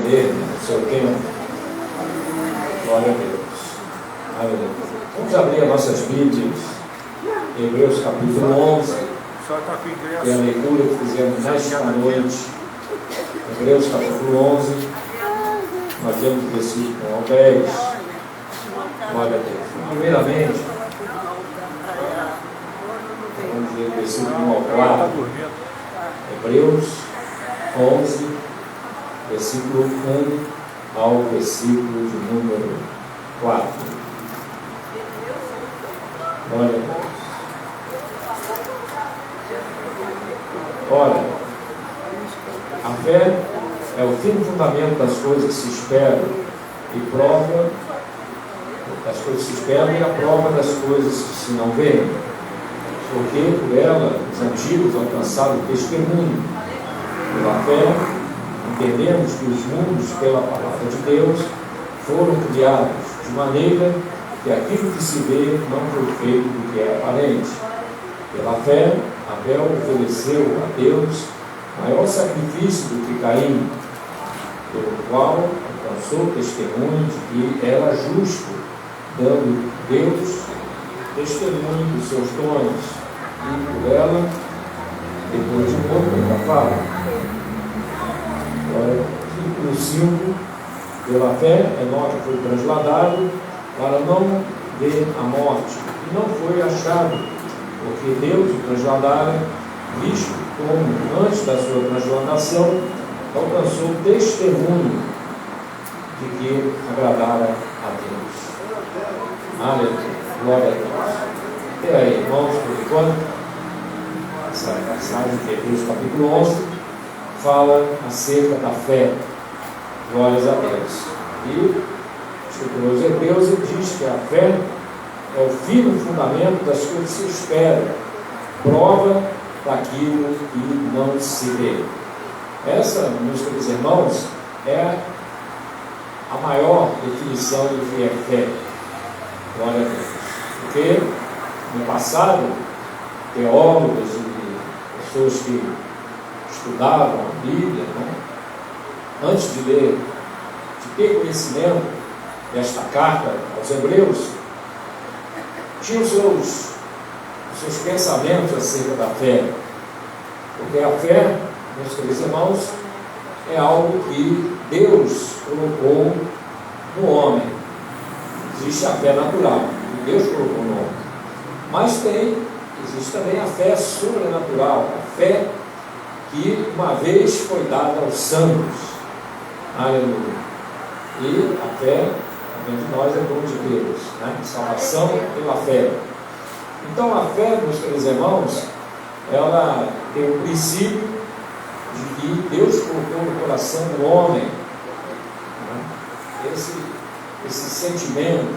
entender o seu tempo. Glória a Deus. Aleluia. Vamos abrir as nossas Bíblias. Hebreus capítulo 11. Que é a leitura que fizemos nesta noite. Hebreus capítulo 11. Nós temos o versículo 1 ao 10. Glória a Deus. Primeiramente, vamos ver o versículo 1 ao 4. Hebreus 11, versículo 1 ao versículo de número 4. Glória a Deus. Ora, a fé é o firme fundamento das coisas que se esperam e prova das coisas que se esperam e a prova das coisas que se não veem, porque por ela os antigos alcançaram o testemunho. Pela fé entendemos que os mundos pela palavra de Deus foram criados, de maneira que aquilo que se vê não foi feito do que é aparente. Pela fé, Abel ofereceu a Deus maior sacrifício do que Caim, pelo qual alcançou testemunho de que era justo, dando Deus testemunho dos seus dons, e por ela, depois de morto, ainda fala. Versículo 5: pela fé, Enoque foi transladado para não ver a morte, e não foi achado, porque Deus o trasladara, visto como, antes da sua transladação, alcançou testemunho de que agradara a Deus. Aleluia. Glória a Deus. E aí, irmãos, por enquanto, essa passagem de Hebreus capítulo 11 fala acerca da fé. Glórias a Deus. E o escritor aos Hebreus ele diz que a fé é o firme fundamento das coisas que se esperam, prova daquilo que não se vê. Essa, meus queridos irmãos, é a maior definição do que é fé. Glória a Deus. Porque no passado, teólogos e pessoas que estudavam a Bíblia, antes de ler, de ter conhecimento desta carta aos Hebreus, tinham seus pensamentos acerca da fé. Porque a fé, meus queridos irmãos, é algo que Deus colocou no homem. Existe a fé natural, que Deus colocou no homem. Mas existe também a fé sobrenatural, a fé que uma vez foi dada aos santos. Aleluia. E a fé, também de nós, é dom de Deus, salvação pela fé. Então a fé, meus queridos irmãos, ela tem o princípio de que Deus colocou no coração do homem esse sentimento,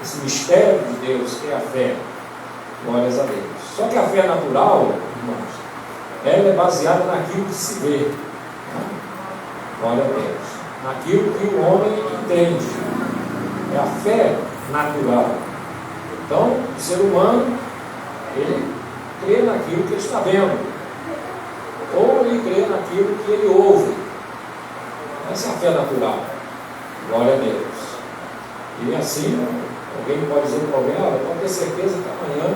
esse mistério de Deus, que é a fé. Glórias a Deus. Só que a fé natural, irmãos, ela é baseada naquilo que se vê. Glória a Deus. Naquilo que o homem entende. É a fé natural. Então, o ser humano, ele crê naquilo que ele está vendo. Ou ele crê naquilo que ele ouve. Essa é a fé natural. Glória a Deus. E assim, alguém pode dizer para alguém: olha, pode ter certeza que amanhã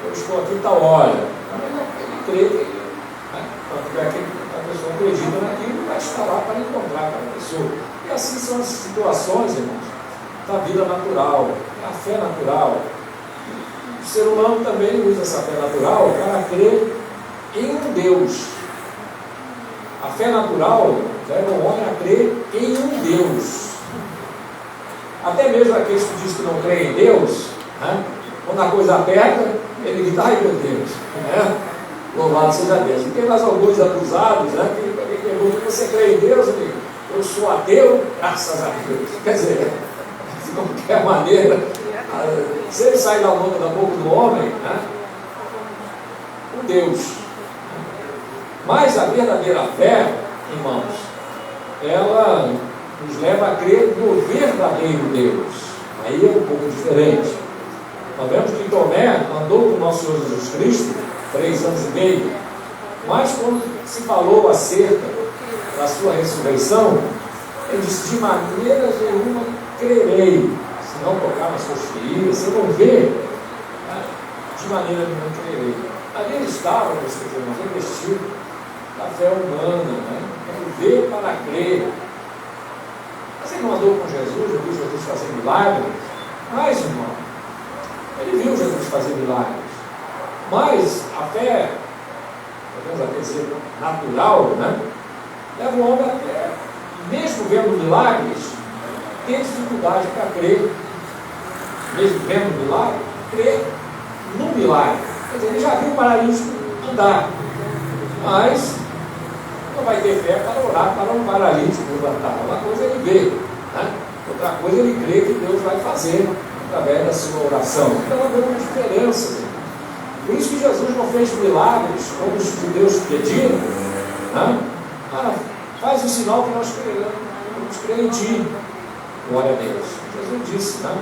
eu estou aqui tal hora. Ele crê que a pessoa acredita naquilo e vai estar lá para encontrar aquela pessoa. E assim são as situações, irmãos, da vida natural, a fé natural. O ser humano também usa essa fé natural para crer em um Deus. A fé natural leva o homem a crer em um Deus. Até mesmo aqueles que dizem que não creem em Deus, quando a coisa aperta, ele diz: ai meu Deus, louvado seja Deus. E tem mais alguns abusados, que perguntam: você crê em Deus? Eu sou ateu, graças a Deus. Quer dizer, de qualquer maneira, se ele sair da boca do homem, um Deus. Mas a verdadeira fé, irmãos, ela nos leva a crer no verdadeiro Deus. Aí é um pouco diferente. Nós vemos que Tomé andou com o nosso Senhor Jesus Cristo 3 anos e meio, mas quando se falou acerca da sua ressurreição, ele disse: de maneira nenhuma crerei, se não tocar nas suas feridas, se eu não ver, de maneira nenhuma crerei. Ali ele estava, meus irmãos, revestido da fé humana, né? Ver para crer. Mas ele não andou com Jesus, não viu Jesus fazer milagres, mas, irmão, ele viu Jesus fazer milagres, mas a fé, podemos até dizer, natural, né? Leva o homem até, mesmo vendo milagres, ter dificuldade para crer, mesmo vendo milagre, crer no milagre. Quer dizer, ele já viu o paralítico andar, mas não vai ter fé para orar para um paralítico levantar. Uma coisa é ele ver, né? Outra coisa é ele crer que Deus vai fazer através da sua oração. Então havia uma diferença. Por isso que Jesus não fez milagres como os judeus pediram, né? Faz o sinal que nós queremos, vamos crer em ti. Glória a Deus. Jesus disse, né?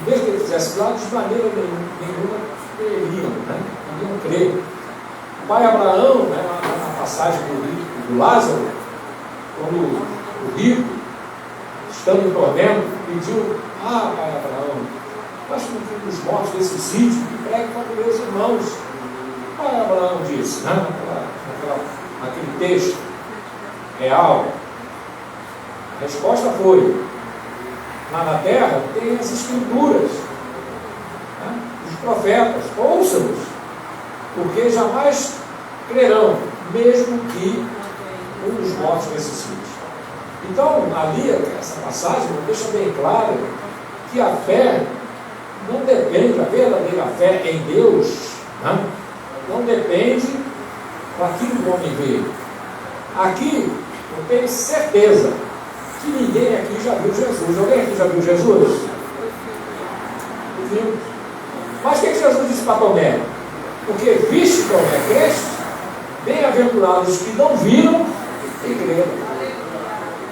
Mesmo que ele fizesse milagres, de maneira nenhuma creriam, né? Não crer. O pai Abraão, né, na passagem do Lázaro, quando o rico, estando em tormento, pediu: pai Abraão, mas que o filho dos mortos ressuscite, que pregue para meus irmãos. O pai Abraão disse, né, naquele texto real, a resposta foi: lá na terra tem as escrituras, né, os profetas, ouçam-nos, porque jamais crerão, mesmo que um dos mortos ressuscite. Então, ali, essa passagem deixa bem claro que a fé não depende, a verdadeira fé em Deus, né, não depende daquilo que o homem vê. Aqui, eu tenho certeza que ninguém aqui já viu Jesus. Alguém aqui já viu Jesus? Viu? Mas o que Jesus disse para Tomé? Porque viste, Tomé, creste? Bem-aventurados que não viram e creram.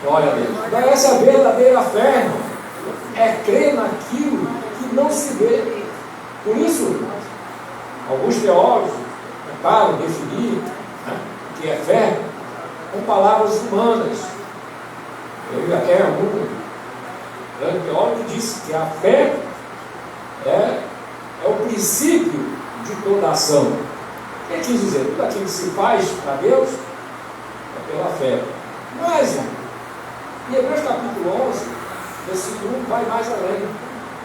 Glória a Deus. Então essa é a verdadeira fé, irmão. É crer naquilo que não se vê. Por isso, alguns teólogos tentaram definir, né, o que é fé com palavras humanas. Eu até um grande teólogo que disse que a fé é o princípio de toda ação. O que quis dizer? Tudo aquilo que se faz para Deus é pela fé. Mas, em Hebreus capítulo 11, versículo 1, vai mais além.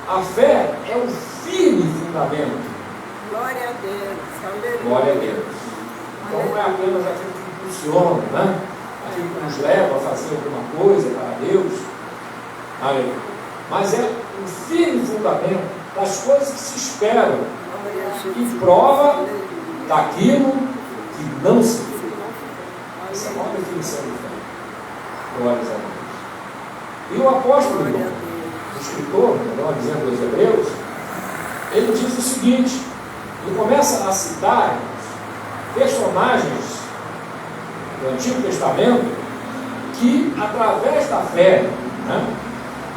A fé é um firme fundamento. Glória a Deus. Aleluia. Glória a Deus. Então não é apenas aquilo que funciona, né? Aquilo que nos leva a fazer alguma coisa para Deus. Aleluia. Mas é um firme fundamento das coisas que se esperam, que prova daquilo que não se vê. Essa é a maior definição de fé. Glórias a Deus. E o apóstolo, o escritor, melhor dizendo, dos Hebreus, ele diz o seguinte: ele começa a citar personagens do Antigo Testamento que, através da fé, né,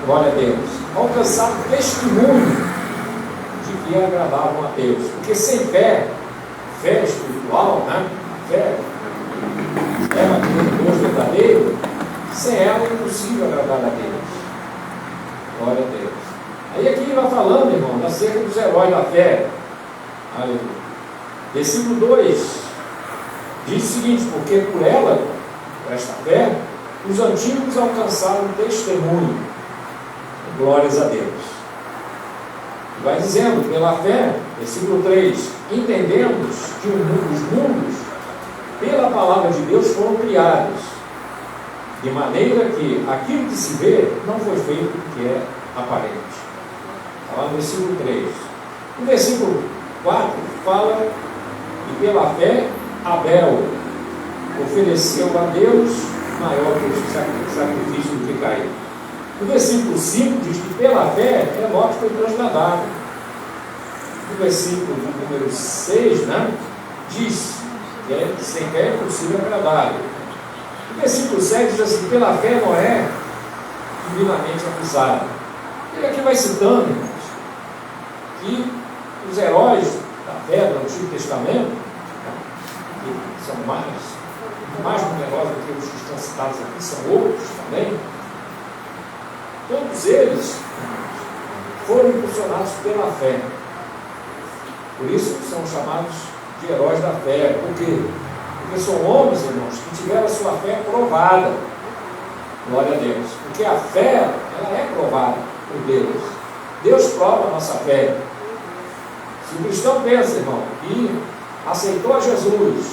glória a Deus, alcançaram testemunho de que agradavam a Deus. Porque sem fé, fé espiritual, né, fé naquele Deus verdadeiro, sem ela é impossível agradar a Deus. Glória a Deus. Aí aqui ele vai falando, irmão, acerca dos heróis da fé. Aleluia. Versículo 2 diz o seguinte: porque por ela, por esta fé, os antigos alcançaram testemunho. Glórias a Deus. E vai dizendo: pela fé, versículo 3, entendemos que os mundos, pela palavra de Deus, foram criados, de maneira que aquilo que se vê não foi feito do que é aparente. Está lá no versículo 3. No versículo 4 fala que pela fé Abel ofereceu a Deus maior que o sacrifício do que Caim. No versículo 5 diz que pela fé Enoque foi trasladado. No versículo número 6, né, diz que sem fé é impossível agradar. No versículo 7 diz assim: pela fé Noé, divinamente acusado. Ele aqui vai citando, irmãos, que os heróis da fé do Antigo Testamento, que são mais mais numerosa do que os que estão citados aqui, são outros também. Todos eles foram impulsionados pela fé. Por isso são chamados de heróis da fé. Por quê? Porque são homens, irmãos, que tiveram a sua fé provada. Glória a Deus. Porque a fé, ela é provada por Deus. Deus prova a nossa fé. Se o cristão pensa, irmão, e aceitou a Jesus,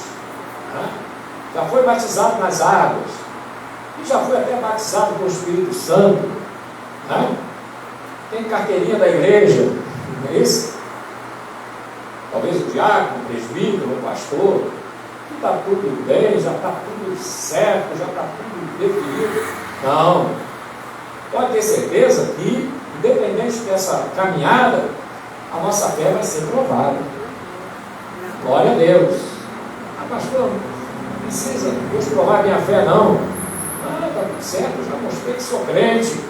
né? Já foi batizado nas águas, e já foi até batizado com o Espírito Santo, né? Tem carteirinha da igreja, não é isso? Talvez o diácono, o presbítero, o pastor, que está tudo bem, já está tudo certo, já está tudo definido. Não. Pode ter certeza que, independente dessa caminhada, a nossa fé vai ser provada. Glória a Deus. Ah, pastor, não precisa Deus provar minha fé, não. Ah, está tudo certo, eu já mostrei que sou crente.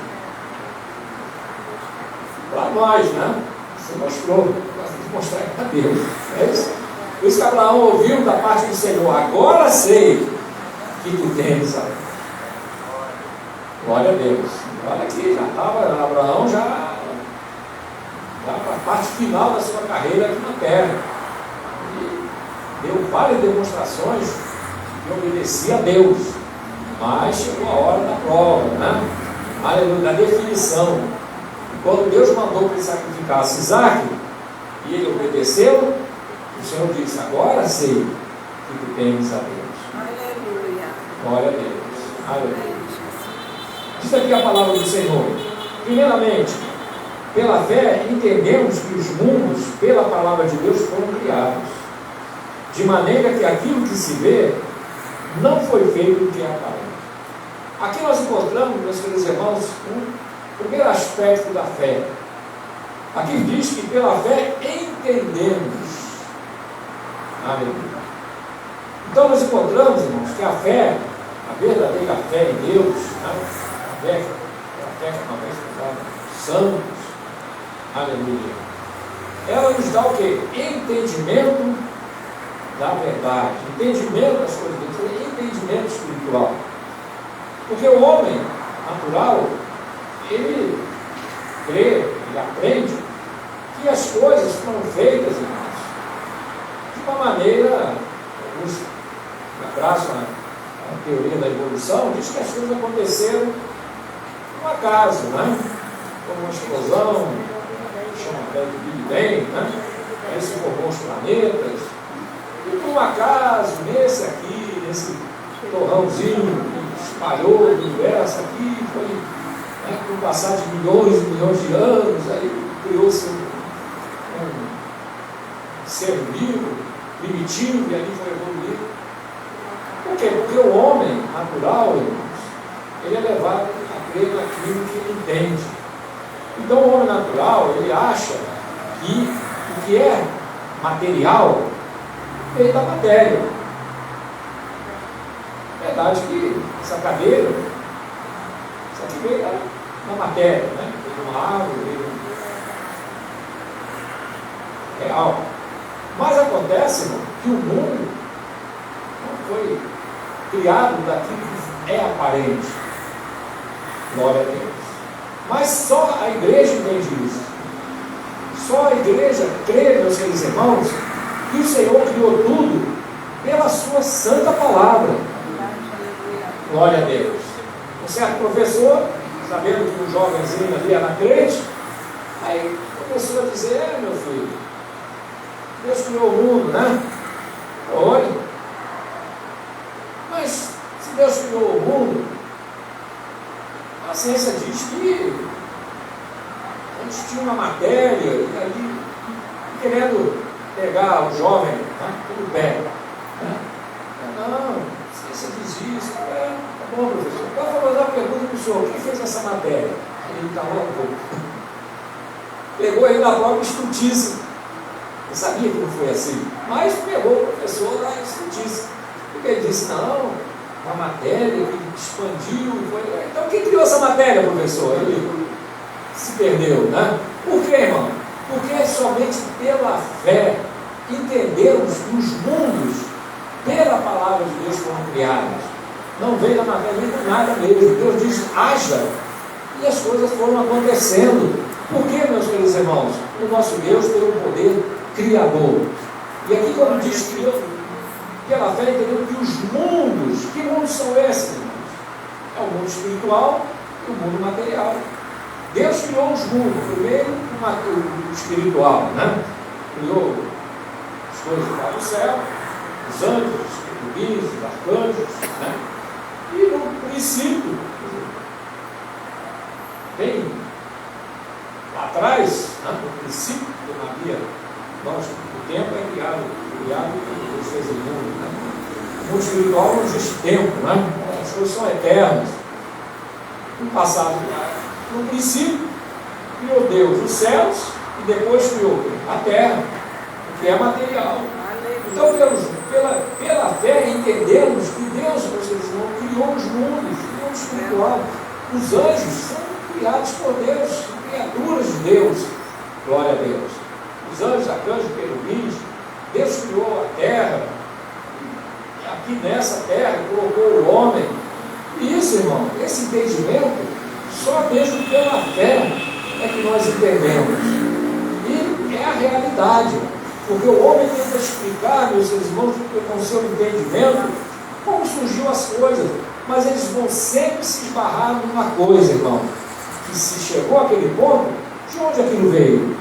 Para nós, né? Você mostrou, nós temos que mostrar para Deus. É isso? Por isso que Abraão ouviu da parte do Senhor: agora sei que tu tens a... Glória a Deus. Olha aqui, já estava Abraão já para a parte final da sua carreira aqui na terra. E deu várias demonstrações de obedecer a Deus. Mas chegou a hora da prova, né? Aleluia, da definição. E quando Deus mandou que ele sacrificasse Isaac, e ele obedeceu, o Senhor disse: agora sei que tu temes a Deus. Aleluia. Glória a Deus. Aleluia. Diz aqui a palavra do Senhor. Primeiramente, pela fé, entendemos que os mundos, pela palavra de Deus, foram criados, de maneira que aquilo que se vê não foi feito do que é aparente. Aqui nós encontramos, meus queridos irmãos, o primeiro aspecto da fé. Aqui diz que pela fé entendemos. Aleluia. Então nós encontramos, irmãos, que a fé, a verdadeira fé em Deus, né? A fé que uma vez foi santos, aleluia, ela nos dá o quê? Entendimento da verdade, entendimento das coisas de Deus, entendimento espiritual. Porque o homem natural, ele crê, ele aprende que as coisas foram feitas, irmãos, de uma maneira, alguns abraçam a teoria da evolução, diz que as coisas aconteceram por um acaso, né? Como uma explosão, chama até de Big Bang, né? Aí se formou os planetas, e por um acaso, nesse aqui, nesse torrãozinho que espalhou o universo aqui, foi, né, com o passar de milhões e milhões de anos, aí criou-se um ser vivo, primitivo, e ali foi evoluído. Por quê? Porque o homem natural, irmãos, ele é levado a crer naquilo que ele entende. Então o homem natural, ele acha que o que é material vem da matéria. É verdade que essa cadeira, isso aqui veio da matéria, né? Veio de uma árvore, veio real. Mas acontece, irmão, que o mundo não foi criado daquilo que é aparente. Glória a Deus. Mas só a igreja entende isso. Só a igreja crê, meus queridos irmãos, que o Senhor criou tudo pela sua santa palavra. Glória a Deus. Um certo professor, sabendo que um jovenzinho ali era crente, aí começou a dizer: meu filho, Deus criou o mundo, né? Olha, mas se Deus criou o mundo, a ciência diz que antes tinha uma matéria, e ali, querendo pegar o jovem, né, pelo pé. Né? Não, a ciência diz isso. Tá bom, professor. Eu vou fazer uma pergunta para o senhor: quem fez essa matéria? Ele calou um pouco. Pegou ele na própria estutice. Eu sabia que não foi assim, mas pegou o professor na estutice. Porque ele disse: não, uma matéria que expandiu. Foi... Então quem criou essa matéria, professor? Ele se perdeu, né? Por quê, irmão? Porque somente pela fé entendemos que os mundos pela palavra de Deus foram criadas. Não veio da matéria, veio do nada mesmo. Deus diz, haja, e as coisas foram acontecendo. Por quê, meus queridos irmãos? O nosso Deus tem um poder criador. E aqui quando diz que pela fé entendemos que os mundos, que mundos são esses, irmãos? É o mundo espiritual e o mundo material. Deus criou os mundos, primeiro o espiritual, né? Criou as coisas lá do céu, os anjos, os querubins, os arcanjos, né? E no princípio, bem lá atrás, né? No princípio, não havia, o tempo é criado pelos seres do mundo, né? O mundo espiritual não existe tempo, né? As coisas são eternas. No passado, no princípio, criou Deus os céus e depois criou a terra, o que é material. Então, pela fé, entendemos que Deus, vocês não, criou os mundos, o mundo espiritual. Os anjos são criados por Deus, criaturas de Deus. Glória a Deus. Os anjos, arcanjos, querubins, Deus criou a terra. E aqui nessa terra colocou o homem. E isso, irmão, esse entendimento, só mesmo pela fé é que nós entendemos. E é a realidade. Porque o homem tenta explicar, meus irmãos, com o seu entendimento, como surgiu as coisas. Mas eles vão sempre se esbarrar numa coisa, irmão. Que se chegou àquele ponto, de onde aquilo veio?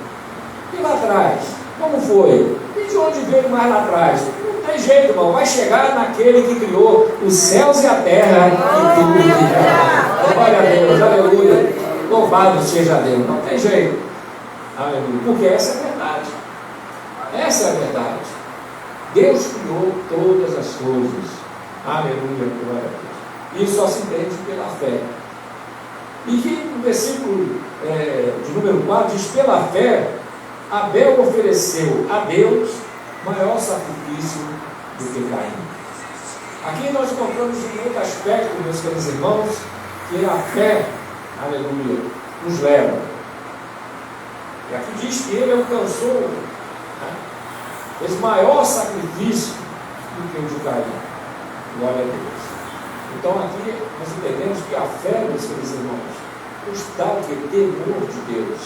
E lá atrás? Como foi? E de onde veio mais lá atrás? Não tem jeito, irmão. Vai chegar naquele que criou os céus e a terra e tudo que há. Glória a Deus, aleluia. Louvado seja Deus. Não tem jeito. Aleluia. Porque essa é a verdade. Essa é a verdade. Deus criou todas as coisas. Aleluia, glória a Deus. Isso só se entende pela fé. E que no versículo de número 4 diz: pela fé, Abel ofereceu a Deus maior sacrifício do que Caim. Aqui nós encontramos um outro aspecto, meus queridos irmãos, que a fé, aleluia, nos leva. E aqui diz que ele alcançou, esse maior sacrifício do que o de Caim. Glória a Deus. Então aqui nós entendemos que a fé, meus queridos irmãos, nos dá o que? Temor de Deus.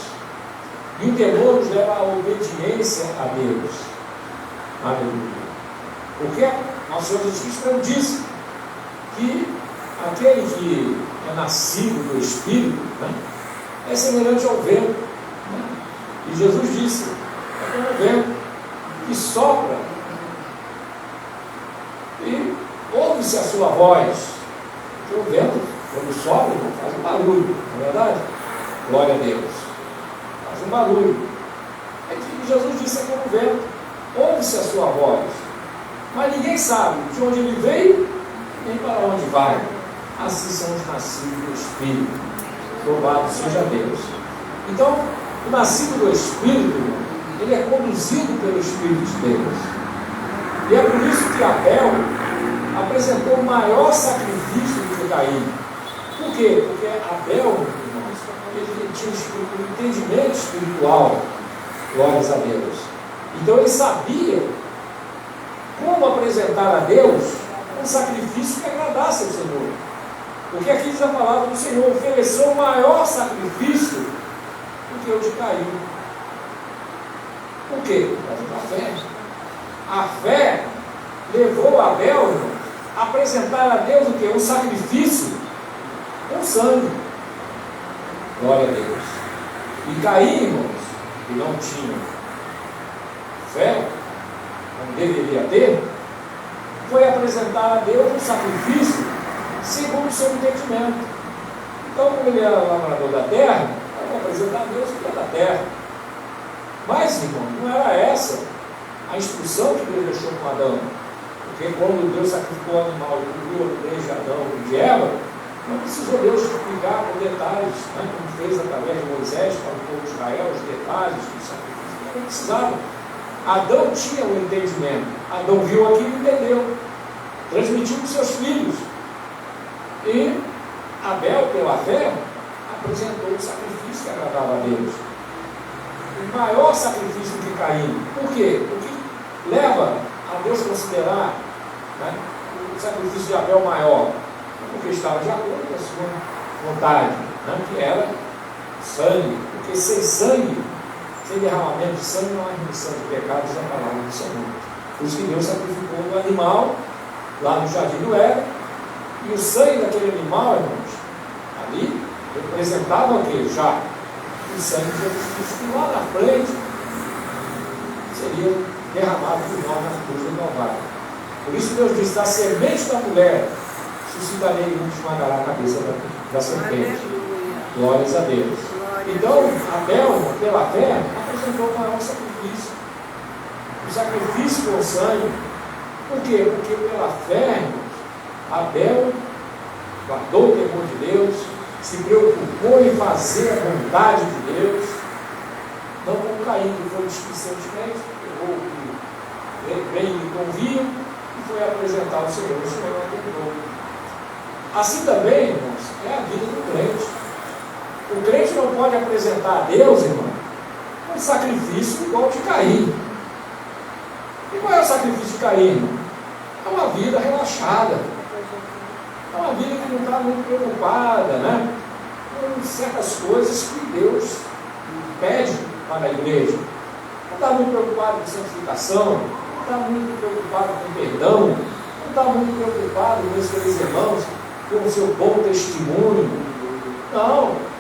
E o temor nos leva à obediência a Deus. Aleluia. Porque nosso Senhor Jesus Cristo disse que aquele que é nascido do Espírito, né, é semelhante ao vento. Né? E Jesus disse, é como o vento que sopra e ouve-se a sua voz. Porque o vento, quando sopra, faz um barulho, não é verdade? Glória a Deus. Faz um barulho. E Jesus disse, é como o vento, ouve-se a sua voz, mas ninguém sabe de onde ele veio nem para onde vai. Assim são os nascidos do Espírito. Louvado seja Deus. Então, o nascido do Espírito, ele é conduzido pelo Espírito de Deus. E é por isso que Abel apresentou o maior sacrifício do que Caim. Por quê? Porque Abel, irmãos, ele tinha um entendimento espiritual. Glórias a Deus. Então ele sabia como apresentar a Deus um sacrifício que agradasse ao Senhor. Porque aqui diz a palavra do Senhor: ofereceu o maior sacrifício do que o de Caim. Por quê? Por causa da fé. A fé levou Abel, irmão, a apresentar a Deus o quê? Um sacrifício com sangue. Glória a Deus. E Caim, irmãos, que não tinha fé, como deveria ter, foi apresentar a Deus um sacrifício segundo o seu entendimento. Então, como ele era lavrador da terra, ele foi apresentar a Deus o que é da terra. Mas, irmão, não era essa a instrução que Deus deixou com Adão. Porque quando Deus sacrificou o animal e cobriu a nudez de Adão e de Eva, não precisou Deus explicar com detalhes, né, como fez através de Moisés para o povo de Israel, os detalhes do sacrifício. Não precisava. Adão tinha um entendimento. Adão viu aquilo e entendeu. Transmitiu para os seus filhos. E Abel, pela fé, apresentou o sacrifício que agradava a Deus. O maior sacrifício que Caim. Por quê? Porque leva a Deus considerar né? O sacrifício de Abel maior, porque estava de acordo com a sua vontade, né? Que era sangue, porque sem sangue, sem derramamento de sangue, não há remissão de pecados, é a palavra do Senhor. Por isso que Deus sacrificou o animal lá no jardim do Éden, e o sangue daquele animal, irmãos, ali representava o que? Já o sangue de Jesus Cristo, que lá na frente seria derramado por nós na cruz do Calvário. Por isso Deus disse: da semente da mulher suscitarei um que esmagará a cabeça da serpente. Glórias a Deus. Então, Abel, pela fé, apresentou o maior sacrifício. O sacrifício com sangue. Por quê? Porque pela fé, irmãos, Abel guardou o temor de Deus, se preocupou em fazer a vontade de Deus, não como Caim, que foi displicentemente, pegou o que bem lhe convinha e foi apresentar ao Senhor. O Senhor não atendeu. Assim também, irmãos, é a vida do crente. O crente não pode apresentar a Deus, irmão, um sacrifício igual de Caim. E qual é o sacrifício de Caim, irmão? É uma vida relaxada. É uma vida que não está muito preocupada, né, com certas coisas que Deus pede para a igreja. Não está muito preocupado com santificação, não está muito preocupado com perdão, não está muito preocupado com os seus irmãos, com o seu bom testemunho. Não.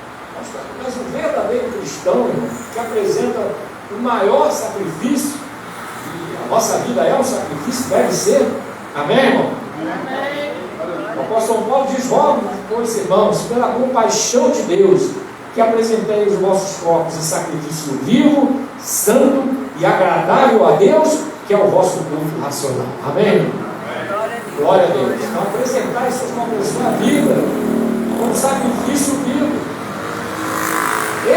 Mas o verdadeiro cristão, irmão, que apresenta o maior sacrifício, e a nossa vida é um sacrifício, deve ser. Amém, irmão? Amém. O apóstolo Paulo diz: rogo, pois, irmãos, pela compaixão de Deus, que apresentei os vossos corpos em sacrifício vivo, santo e agradável a Deus, que é o vosso culto racional. Amém? Glória a Deus. Então, apresentar em suas corpos a sua vida como sacrifício vivo.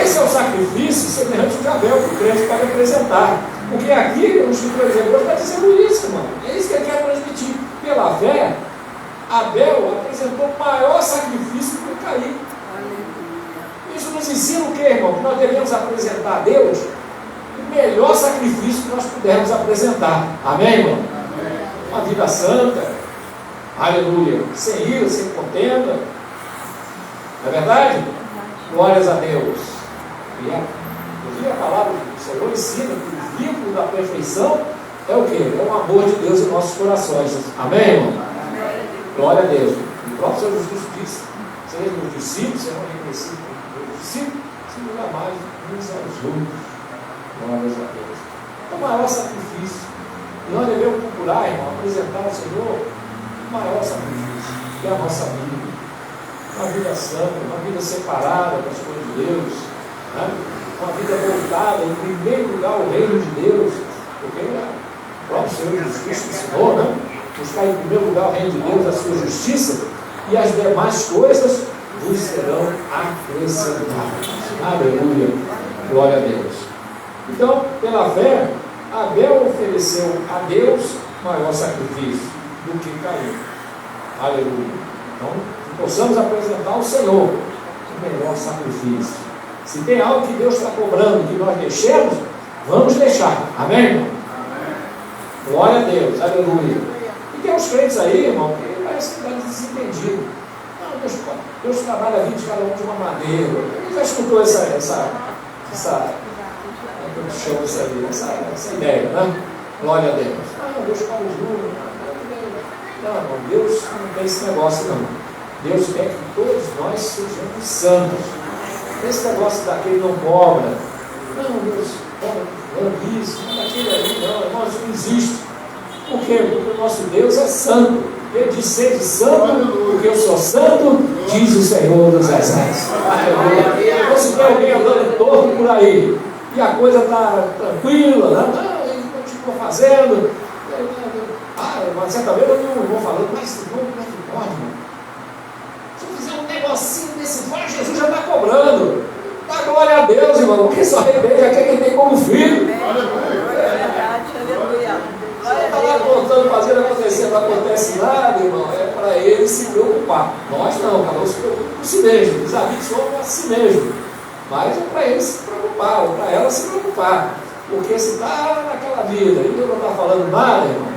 Esse é o sacrifício semelhante de Abel, que o crente pode apresentar. Porque aqui, o Escritor de Hebreus está dizendo isso, irmão. É isso que ele quer transmitir. Pela fé, Abel apresentou o maior sacrifício que Caim. Isso nos ensina o que, irmão? Que nós devemos apresentar a Deus o melhor sacrifício que nós pudermos apresentar. Amém, irmão? Amém. Uma vida santa, aleluia, sem ira, sem contenda. Não é verdade? Glórias a Deus. E a palavra do Senhor ensina que o vínculo da perfeição é o quê? É o amor de Deus em nossos corações. Amém, irmão? Amém. Glória a Deus. O próprio Senhor Jesus disse: sejam meus discípulos, serão reconhecidos como meus discípulos, se não jamais uns aos outros. Glórias a Deus. É o maior sacrifício. E nós devemos procurar, irmão, apresentar ao Senhor o maior sacrifício, que é a nossa vida. Uma vida santa, uma vida separada das coisas de Deus, né? Uma vida voltada em primeiro lugar ao reino de Deus, porque o próprio Senhor Jesus Cristo ensinou, né? Buscar em primeiro lugar o reino de Deus, a sua justiça, e as demais coisas vos serão acrescentadas. Aleluia, glória a Deus. Então, pela fé, Abel ofereceu a Deus maior sacrifício do que Caim. Aleluia. Então, possamos apresentar ao Senhor o melhor sacrifício. Se tem algo que Deus está cobrando que nós deixemos, vamos deixar. Amém, irmão? Amém. Glória a Deus, aleluia. E tem uns crentes aí, irmão, que parece que está desentendido. Não, Deus trabalha a vida de cada um de uma maneira. Quem já escutou essa como se chama isso aí? Essa ideia, né? Glória a Deus. Não, Deus fala os números. Não, irmão, Deus não tem esse negócio, não. Deus quer que todos nós sejamos santos. Esse negócio daquele não cobra. Não, Deus cobra isso, daquele ali, não, irmão, isso não existe. Por quê? Porque o nosso Deus é santo. Ele diz: sede santo, porque eu sou santo, diz o Senhor dos Exércitos. Então, se tem alguém andando torto por aí, e a coisa está tranquila, né? Não, ele continua fazendo. Mas certa vez eu não vou falando, mas como é que pode, irmão? Se eu fizer um negocinho desse, Jesus já está cobrando. Dá glória a Deus, irmão, porque só arrepende aquele que tem como filho. Você está lá contando, fazendo acontecer, não acontece nada, irmão. É para ele se preocupar. Nós não, cada um se preocupa com si mesmo. Os amigos são para si mesmo. Mas é para ele se preocupar, ou para ela se preocupar. Porque se está naquela vida e Deus não está falando nada, irmão,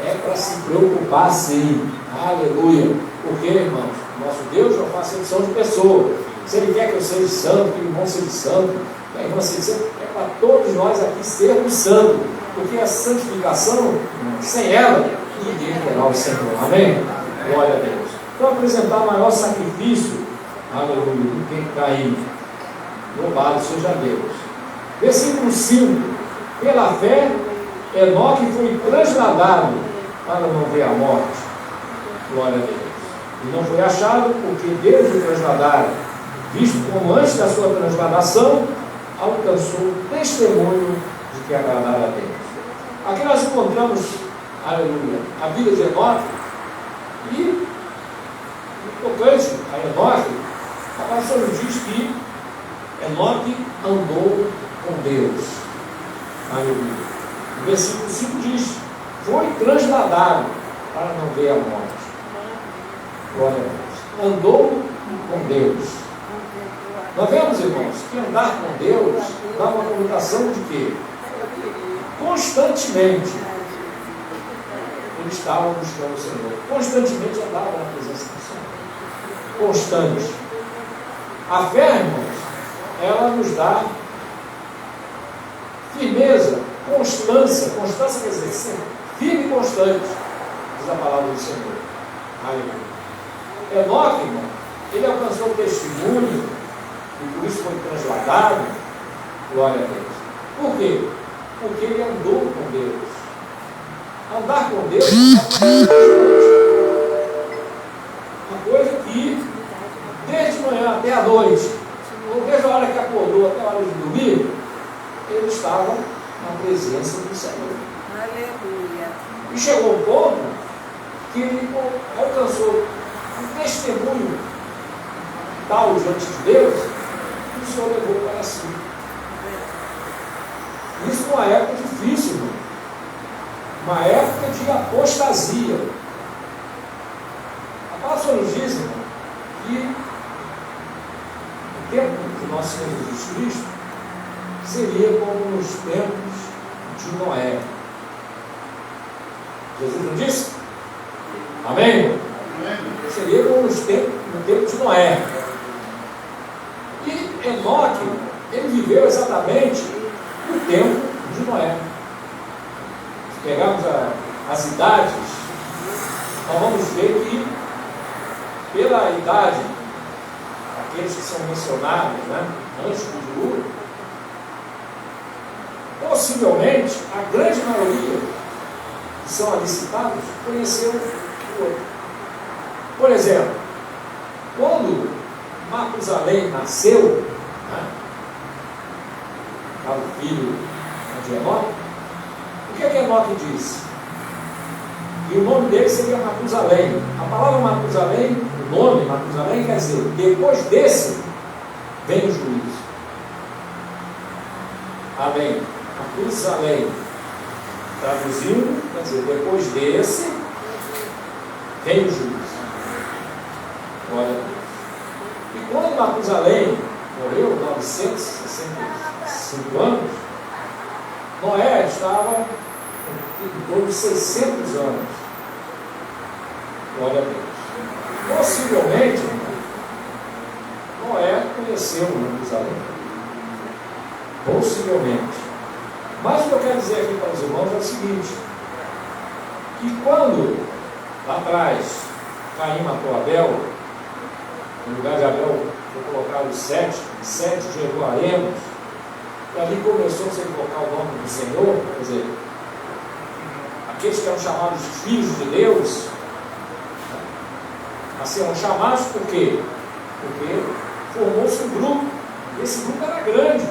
É para se preocupar sim. Aleluia. Porque, irmãos, nosso Deus não faz acepção de pessoa. Se Ele quer que eu seja santo, que o irmão seja santo, que a irmã seja santo, é para todos nós aqui sermos santos. Porque a santificação, sem ela, ninguém terá o Senhor. Amém? Glória a Deus. Então, apresentar o maior sacrifício, aleluia, do que Caim. Louvado seja Deus. Versículo 5. Pela fé, Enoque foi trasladado para não ver a morte. Glória a Deus. E não foi achado porque Deus o trasladara, visto como antes da sua transladação, alcançou o testemunho de que agradara a Deus. Aqui nós encontramos, aleluia, a vida de Enoque, e, tocante a Enoque, a palavra nos diz que Enoque andou com Deus. Aleluia. O versículo 5 diz: foi trasladado para não ver a morte. Glória a Deus. Andou com Deus. Nós vemos, irmãos, que andar com Deus dá uma conotação de quê? Constantemente. Eles estavam buscando o Senhor. Constantemente andavam na presença do Senhor. Constante. A fé, irmãos, ela nos dá firmeza, constância. Constância quer dizer ser firme e constante, diz a palavra do Senhor. Aleluia. Enoque, irmão, ele alcançou o testemunho e por isso foi trasladado. Glória a Deus. Por quê? Porque ele andou com Deus. Andar com Deus é uma coisa que desde manhã até a noite, ou desde a hora que acordou até a hora de dormir, ele estava na presença do Senhor. Aleluia. E chegou um ponto que ele alcançou um testemunho tal diante de Deus, que o Senhor levou para si. Isso numa época difícil, irmão. Uma época de apostasia. A palavra nos diz, irmão, que o tempo de nosso Senhor Jesus Cristo seria como nos tempos de Noé. Jesus não disse? Amém, irmão? Seria como no tempo de Noé. E Enoque, ele viveu exatamente no tempo de Noé. Se pegarmos as idades, nós vamos ver que, pela idade, aqueles que são mencionados, né, antes do dilúvio, possivelmente, a grande maioria que são ali citados conheceu o outro. Por exemplo, quando Matusalém nasceu, né, o filho de Enoque, o que é que Enoque disse? E o nome dele seria Matusalém. A palavra Matusalém, o nome Matusalém quer dizer, depois desse vem o juízo. Amém. Matusalém, traduzindo, quer dizer, depois desse vem o juízo. Glória a Deus. E quando Matusalém morreu, 965 anos, Noé estava em torno de 600 anos. Glória a Deus. Possivelmente, Noé conheceu Matusalém. Possivelmente. Mas o que eu quero dizer aqui para os irmãos é o seguinte: que quando, lá atrás, Caim matou Abel, no lugar de Abel foi colocado sete Jeruaemos, e ali começou a se invocar o nome do Senhor, quer dizer, aqueles que eram chamados de filhos de Deus, mas serão chamados por quê? Porque formou-se um grupo, e esse grupo era grande,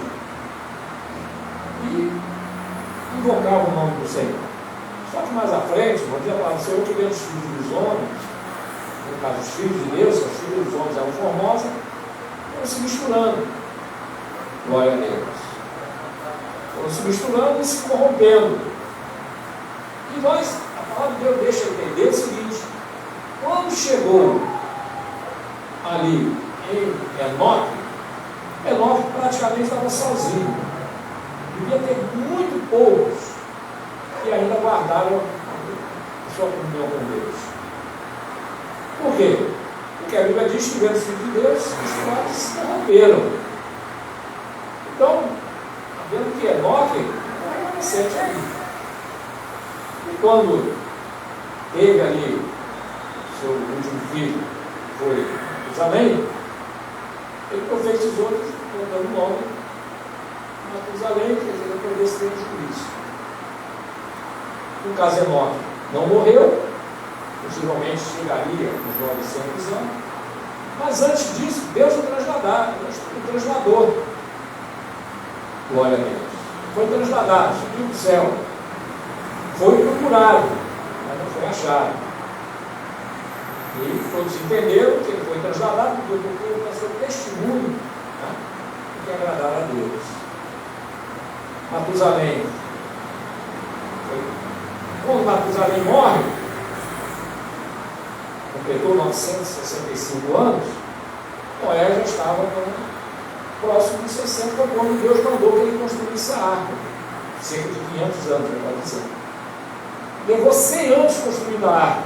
e invocava o nome do Senhor. Só que mais à frente, no dia para o Senhor que veio os filhos dos homens, no caso os filhos de Deus, que os filhos dos homens eram formosos, foram se misturando. Glória a Deus. Foram se misturando e se corrompendo. E nós, a palavra de Deus deixa entender o seguinte: quando chegou ali em Enoque praticamente estava sozinho. Devia ter muito poucos que ainda guardaram sua comunhão com Deus. Por quê? Porque a Bíblia diz que vendo os filhos de Deus, os quais se corromperam. Então, vendo que Enoque é remanescente ali. E quando teve ali seu último filho, foi Matusalém, ele profetizou, contando o nome Matusalém, quer dizer, depois desse tempo de juízo. No caso, Enoque não morreu, possivelmente chegaria nos 900 anos, mas antes disso, Deus o trasladou. Glória a Deus. Foi trasladado, subiu do céu. Foi procurado, mas não foi achado. E todos entenderam que ele foi trasladado porque ele passou testemunho, né, que agradava a Deus. Matusalém. Quando Matusalém morre, completou 965 anos, Noé já estava próximo de 60, quando Deus mandou que ele construísse a arca. Cerca de 500 anos, melhor dizendo. Levou 100 anos construindo a arca.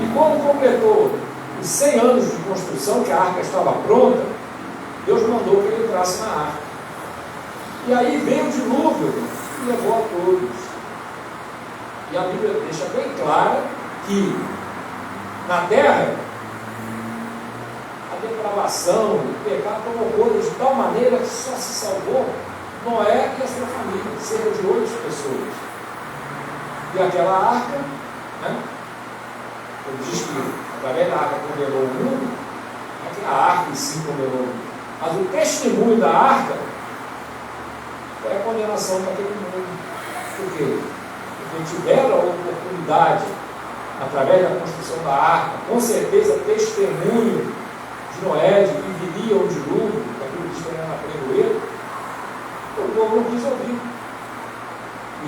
E quando completou os 100 anos de construção, que a arca estava pronta, Deus mandou que ele entrasse na arca. E aí veio o dilúvio e levou a todos. E a Bíblia deixa bem clara que na terra a depravação, o pecado tomou conta de tal maneira que só se salvou Noé e a sua família, cerca de 8 pessoas. E aquela arca, né, ele diz que através da arca condenou o mundo, é que a arca em si condenou o mundo. Mas o testemunho da arca foi a condenação para aquele mundo. Por quê? Porque tiveram a oportunidade, através da construção da arca, com certeza testemunho de Noé, de que viria o dilúvio, daquilo que estaria na pregoeira, o povo não quis ouvir. E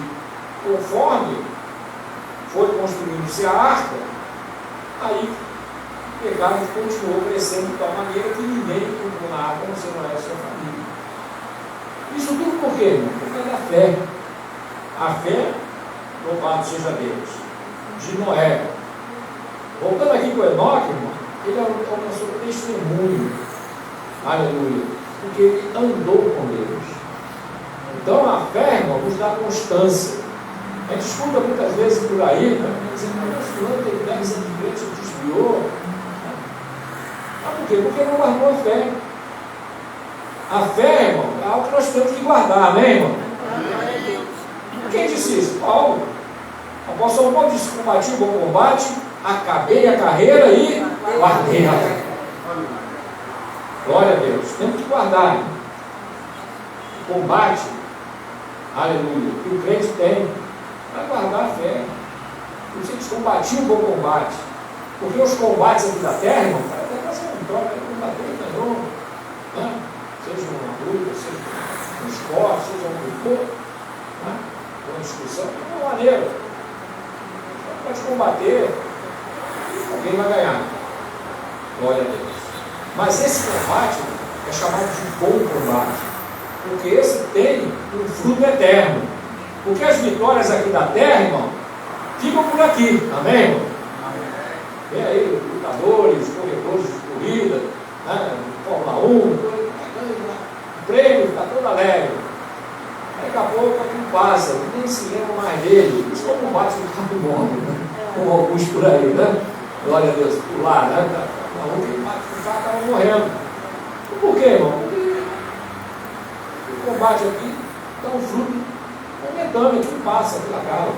conforme foi construindo-se a arca, aí o pecado continuou crescendo de tal maneira que ninguém entrou na arca, a não ser Noé e sua família. Isso tudo por quê, irmão? Por causa da fé. A fé, louvado seja Deus, de Noé. Voltando aqui para o Enoque, irmão, ele alcançou testemunho, aleluia, porque ele andou com Deus. Então a fé, irmão, nos dá constância. A gente escuta muitas vezes por aí, né, dizendo, mas fulano tem 10 anos de crente, se desviou. Mas por quê? Porque não guardou a fé. A fé, irmão, é algo que nós temos que guardar, amém, irmão? Quem disse isso? Paulo. O apóstolo Paulo disse: combati o bom combate, acabei a carreira e guardei a fé. Glória a Deus. Temos que guardar o combate, aleluia, que o crente tem, para guardar a fé. Você diz: combati o bom combate. Porque os combates aqui da terra, irmão, até fazer um troca, combater, ganhou, né? Seja uma luta, seja um esporte, seja um for, né? Uma discussão, de uma maneira. Pode combater, alguém vai ganhar. Glória a Deus. Mas esse combate é chamado de bom combate, porque esse tem um fruto eterno. Porque as vitórias aqui da terra, irmão, ficam por aqui, amém, irmão? Vem aí lutadores, corredores de corrida, né? Fórmula 1, o prêmio está todo alegre. Daqui a pouco aquilo passa, nem se lembra mais dele. Isso é um combate que está no mundo, né? Com alguns por aí, né? Glória a Deus, por lá, né? O cara estava morrendo. E por quê, irmão? Porque o combate aqui dá um fruto momentâneo, aquilo passa, aquilo acaba.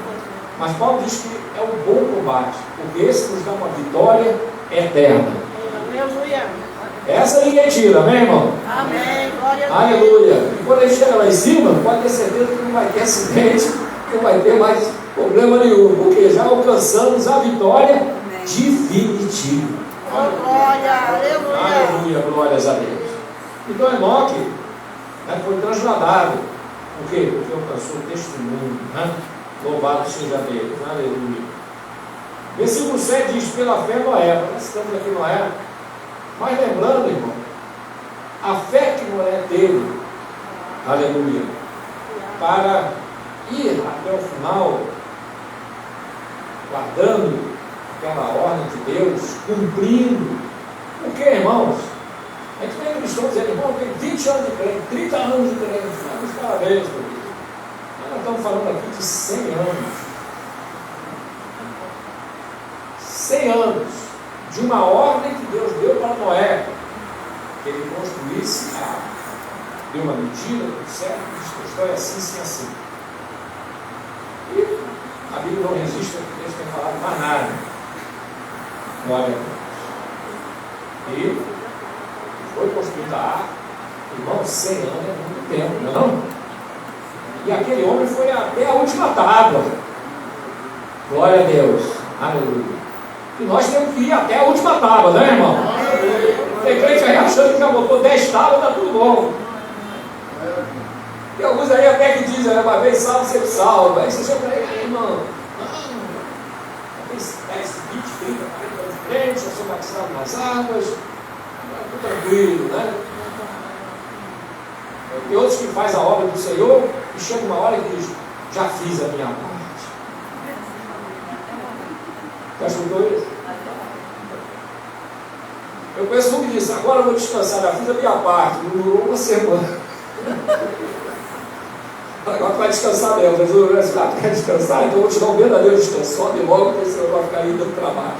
Mas Paulo diz que é um bom combate, porque esse nos dá uma vitória eterna. Aleluia. Essa ninguém tira, amém, irmão? Amém. Glória a Deus. Aleluia. E quando ele chega lá em cima, pode ter certeza que não vai ter acidente, não vai ter mais problema nenhum, porque já alcançamos a vitória definitiva. Oh, glória, aleluia. Aleluia, glórias a Deus. Então Enoque, né, foi trasladado. Por quê? Porque alcançou o testemunho, né? Louvado seja Deus. Aleluia. Versículo 7 diz: pela fé Noé. Nós estamos aqui Noé. Mas lembrando, irmão, a fé que Noé teve, aleluia, para ir até o final guardando aquela ordem de Deus, cumprindo. Por quê, irmãos? A gente vem cristão dizendo, irmão, tem 20 anos de crente, 30 anos de crente, os parabéns, querido. Nós estamos falando aqui de 100 anos. 100 anos de uma ordem que Deus deu para Noé, que ele construísse a arca. Deu uma medida, tudo certo, constrói assim, assim. E a Bíblia não resiste ao que Deus tem falado mais nada. Glória a Deus. E foi construída a arca. Irmão, 100 anos é muito tempo, não? E aquele homem foi até a última tábua. Glória a Deus. Aleluia. E nós temos que ir até a última tábua, né, irmão? Tem crente aí achando que já botou 10 tábuas, está tudo bom. Tem alguns aí até que dizem, uma vez salvo, sempre salvo. Aí você chega para ele, irmão, tem 10, 20, 30, 40 anos de crente, eu sou batizado nas águas, tudo tranquilo, né? Tem outros que fazem a obra do Senhor e chega uma hora e diz, já fiz a minha parte. Já escutou isso? Eu conheço um que disse, agora eu vou descansar, já fiz a minha parte, não durou uma semana. Agora tu vai descansar mesmo, Jesus quer descansar, então eu vou te dar um verdadeiro descanso, sobe logo, porque senão vai ficar indo no trabalho.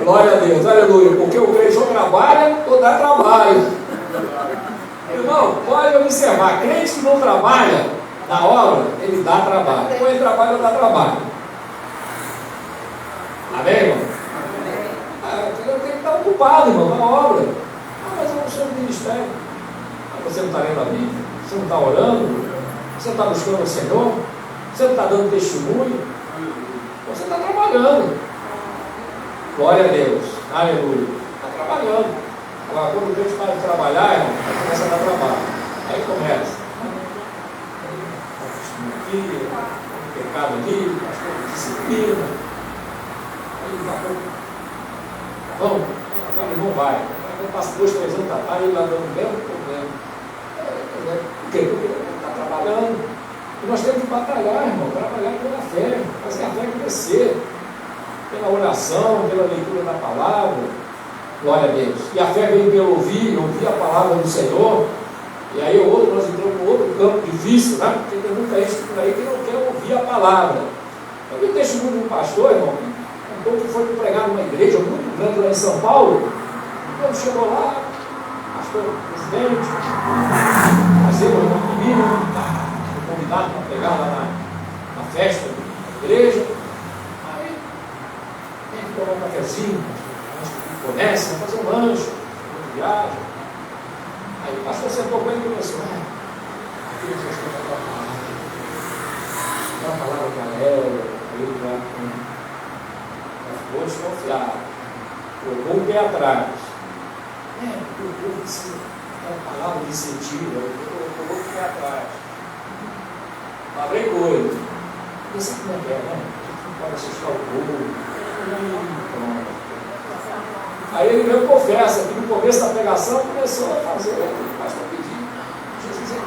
Glória a Deus, aleluia, porque o crente ou trabalha ou dá trabalho. Irmão, pode observar, crente que não trabalha na obra, ele dá trabalho. Ou ele trabalha ou dá trabalho. Amém, irmão? Eu tenho que estar ocupado, irmão, na obra. Mas eu não sou do ministério. Você não está lendo a Bíblia? Você não está orando? Você não está buscando o Senhor? Você não está dando testemunho? Você está trabalhando. Glória a Deus. Aleluia. Está trabalhando. Agora, quando o crente para de trabalhar, irmão, aí começa a dar trabalho. Aí começa. Aqui, pecado ali, disciplina. Aí daqui a pouco. Vamos, agora ele não vai. Eu passo 2, 3 anos, tá ele lá dando o mesmo problema. Por quê? Porque ele está trabalhando. E nós temos que batalhar, irmão, trabalhar pela fé, fazer a fé crescer, pela oração, pela leitura da palavra. Glória a Deus. E a fé vem pelo ouvir a palavra do Senhor. E aí nós entramos no outro campo difícil, né? Porque tem muita gente por aí que não quer ouvir a palavra. Eu vi testemunho de um pastor, irmão, que foi pregar numa igreja muito grande lá em São Paulo. Quando chegou lá, pastor presidente, fazer uma comida, foi convidado para pregar lá na festa da igreja. Aí tem que tomar um cafezinho, começa a fazer um lanche, uma viagem. Aí o pastor sentou com ele e começou, aqui vocês estão dá uma palavra para ela, aí ele já ficou desconfiado, colocou o pé atrás. Porque o povo precisa dar uma palavra de incentivo, colocou o pé atrás. Falei com ele. Você sabe como é que é, né? Não pode assustar o povo. Aí ele veio e confessa que no começo da pregação começou a fazer o pastor pedir. Jesus é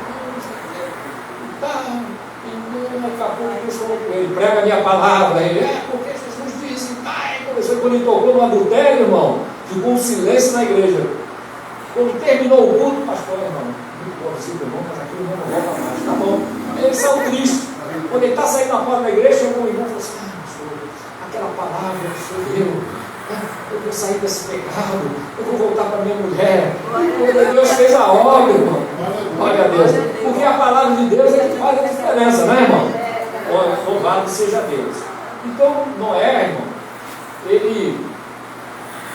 daqui a pouco Deus falou com ele, prega a minha palavra. Ele, porque Jesus disse, começou quando ele tocou no adultério, irmão, ficou um silêncio na igreja. Quando terminou o culto, pastor, irmão, muito bom, irmão, mas aqui o irmão não volta mais, tá bom? Aí ele saiu triste. Quando ele está saindo na porta da igreja, chegou um irmão e falou assim, pastor, aquela palavra, eu vou sair desse pecado, eu vou voltar para minha mulher. E Deus fez a obra, irmão. Glória a Deus. Porque a palavra de Deus é que faz a diferença, né, irmão? Louvado seja Deus. Então, Noé, irmão, ele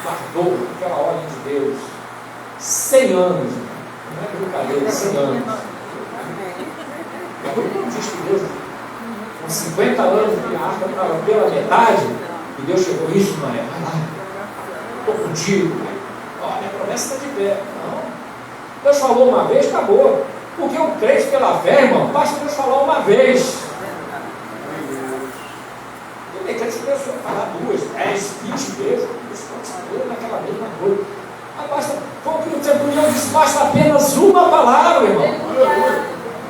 guardou aquela ordem de Deus 100 anos, não é brincadeira, 100 anos. E agora não diz que Deus, com 50 anos, que a arca estava pela metade, e Deus chegou isso, Noé, vai lá, estou contigo, ó, minha promessa está de pé. Não. Deus falou uma vez, acabou. Porque o crente pela fé, irmão, basta Deus falar uma vez. Tem crente que Deus vai falar 2, 10, 20 vezes, Deus continua naquela mesma coisa. Mas basta, como que o centurião disse, basta apenas uma palavra, irmão.